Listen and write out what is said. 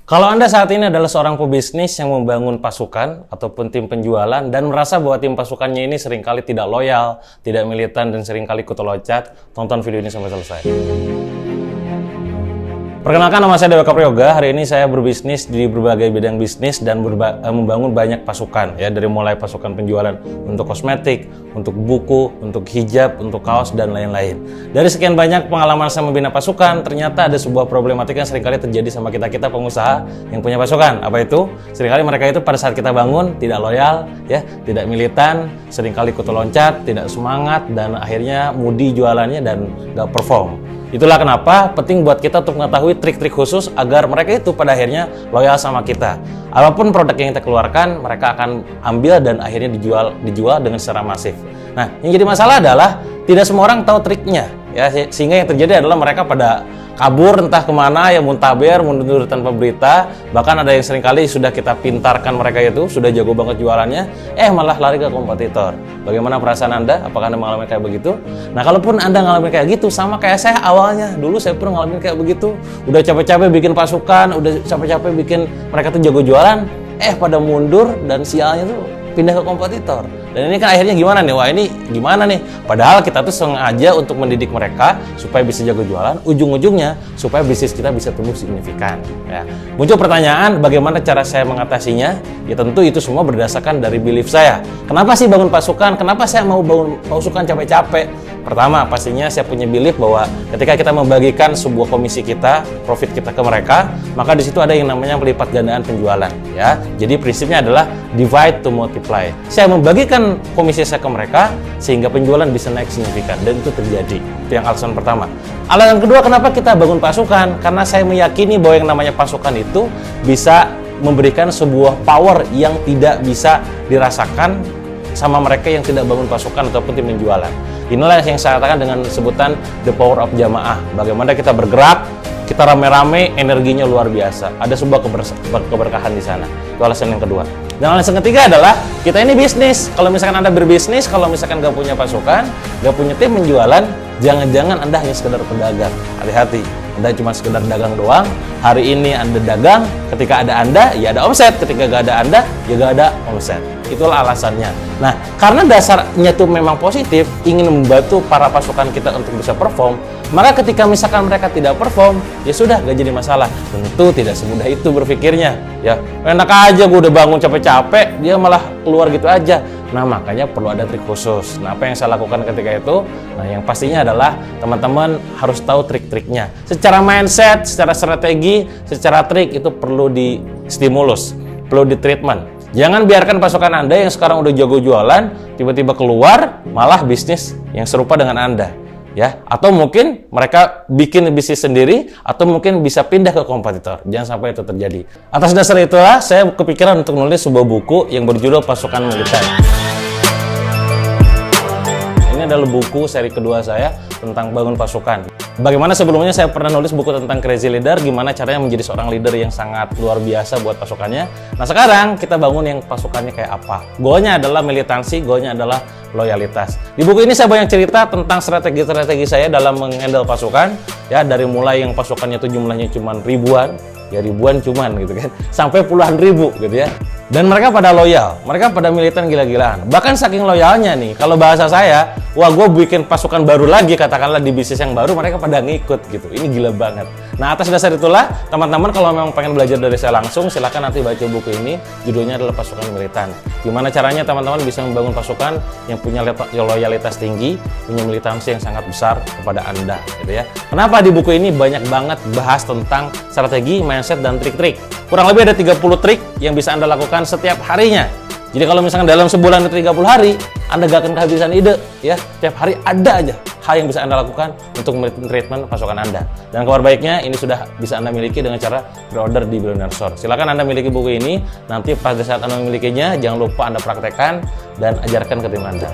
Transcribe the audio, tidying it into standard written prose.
Kalau Anda saat ini adalah seorang pebisnis yang membangun pasukan ataupun tim penjualan dan merasa bahwa tim pasukannya ini seringkali tidak loyal, tidak militan, dan seringkali ikut loncat, tonton video ini sampai selesai. Perkenalkan, nama saya Dewa Capriyoga. Hari ini saya berbisnis di berbagai bidang bisnis dan membangun banyak pasukan, ya, dari mulai pasukan penjualan untuk kosmetik, untuk buku, untuk hijab, untuk kaos, dan lain-lain. Dari sekian banyak pengalaman saya membina pasukan, ternyata ada sebuah problematika yang seringkali terjadi sama kita pengusaha yang punya pasukan. Apa itu? Seringkali mereka itu pada saat kita bangun tidak loyal, ya, tidak militan, seringkali ikut loncat, tidak semangat, dan akhirnya mudi jualannya dan nggak perform. Itulah kenapa penting buat kita untuk mengetahui trik-trik khusus agar mereka itu pada akhirnya loyal sama kita. Apapun produk yang kita keluarkan, mereka akan ambil dan akhirnya dijual dengan secara masif. Nah, yang jadi masalah adalah tidak semua orang tahu triknya, ya, sehingga yang terjadi adalah mereka pada kabur entah kemana, ya, muntaber, mundur tanpa berita. Bahkan ada yang seringkali sudah kita pintarkan mereka itu, sudah jago banget jualannya, malah lari ke kompetitor. Bagaimana perasaan Anda? Apakah Anda mengalami kayak begitu? Nah, kalaupun Anda ngalamin kayak gitu, sama kayak saya awalnya. Dulu saya pernah ngalamin kayak begitu. Udah capek-capek bikin pasukan, udah capek-capek bikin mereka tuh jago jualan, pada mundur dan sialnya tuh pindah ke kompetitor. Dan ini kan akhirnya gimana nih? Wah, ini gimana nih? Padahal kita tuh sengaja untuk mendidik mereka supaya bisa jago jualan, ujung-ujungnya supaya bisnis kita bisa tumbuh signifikan, ya. Muncul pertanyaan, bagaimana cara saya mengatasinya? Ya tentu itu semua berdasarkan dari belief saya. Kenapa sih bangun pasukan? Kenapa saya mau bangun pasukan capek-capek? Pertama, pastinya saya punya belief bahwa ketika kita membagikan sebuah komisi kita, profit kita ke mereka, maka di situ ada yang namanya melipat gandaan penjualan, ya. Jadi prinsipnya adalah divide to multiply. Saya membagikan komisi saya ke mereka sehingga penjualan bisa naik signifikan, dan itu terjadi. Itu yang alasan pertama. Alasan kedua, kenapa kita bangun pasukan? Karena saya meyakini bahwa yang namanya pasukan itu bisa memberikan sebuah power yang tidak bisa dirasakan sama mereka yang tidak bangun pasukan ataupun tim penjualan. Inilah yang saya katakan dengan sebutan the power of jamaah. Bagaimana kita bergerak, kita rame-rame, energinya luar biasa. Ada sebuah keberkahan di sana. Itu alasan yang kedua. Dan alasan ketiga adalah kita ini bisnis. Kalau misalkan Anda berbisnis, kalau misalkan nggak punya pasukan, nggak punya tim penjualan, jangan-jangan Anda hanya sekedar pedagang. Hati-hati, Anda cuma sekedar dagang doang. Hari ini Anda dagang, ketika ada Anda, ya ada omset. Ketika nggak ada Anda, ya nggak ada omset. Itulah alasannya. Nah, karena dasarnya tuh memang positif, ingin membantu para pasukan kita untuk bisa perform, maka ketika misalkan mereka tidak perform, ya sudah, gak jadi masalah. Tentu tidak semudah itu berpikirnya, ya. Enak aja gue udah bangun capek-capek, dia malah keluar gitu aja. Nah, makanya perlu ada trik khusus. Nah, apa yang saya lakukan ketika itu? Nah, yang pastinya adalah teman-teman harus tahu trik-triknya. Secara mindset, secara strategi, secara trik itu perlu di stimulus, perlu di treatment. Jangan biarkan pasukan Anda yang sekarang udah jago jualan tiba-tiba keluar malah bisnis yang serupa dengan Anda, ya. Atau mungkin mereka bikin bisnis sendiri atau mungkin bisa pindah ke kompetitor. Jangan sampai itu terjadi. Atas dasar itulah saya kepikiran untuk menulis sebuah buku yang berjudul Pasukan Militan. Ini adalah buku seri kedua saya tentang bangun pasukan. Bagaimana sebelumnya saya pernah nulis buku tentang Crazy Leader, gimana caranya menjadi seorang leader yang sangat luar biasa buat pasukannya. Nah, sekarang kita bangun yang pasukannya kayak apa. Goalnya adalah militansi, goalnya adalah loyalitas. Di buku ini saya banyak cerita tentang strategi-strategi saya dalam menghandle pasukan, ya, dari mulai yang pasukannya itu jumlahnya cuma ribuan, ya ribuan cuman gitu kan, sampai puluhan ribu gitu ya. Dan mereka pada loyal, mereka pada militan gila-gilaan. Bahkan saking loyalnya nih, kalau bahasa saya, wah, gue bikin pasukan baru lagi, katakanlah di bisnis yang baru, mereka pada ngikut gitu. Ini gila banget. Nah, atas dasar itulah, teman-teman kalau memang pengen belajar dari saya langsung, silahkan nanti baca buku ini. Judulnya adalah Pasukan Militan. Gimana caranya teman-teman bisa membangun pasukan yang punya loyalitas tinggi, punya militansi yang sangat besar kepada Anda, gitu ya. Kenapa di buku ini banyak banget bahas tentang strategi, mindset, dan trik-trik. Kurang lebih ada 30 trik yang bisa Anda lakukan setiap harinya. Jadi kalau misalkan dalam sebulan itu 30 hari, Anda gak akan kehabisan ide, ya. Setiap hari ada aja hal yang bisa Anda lakukan untuk treatment pasukan Anda. Dan kabar baiknya, ini sudah bisa Anda miliki dengan cara pre-order di Billionaire Store. Silakan Anda miliki buku ini, nanti pada saat Anda memilikinya, jangan lupa Anda praktekkan dan ajarkan ke tim Anda.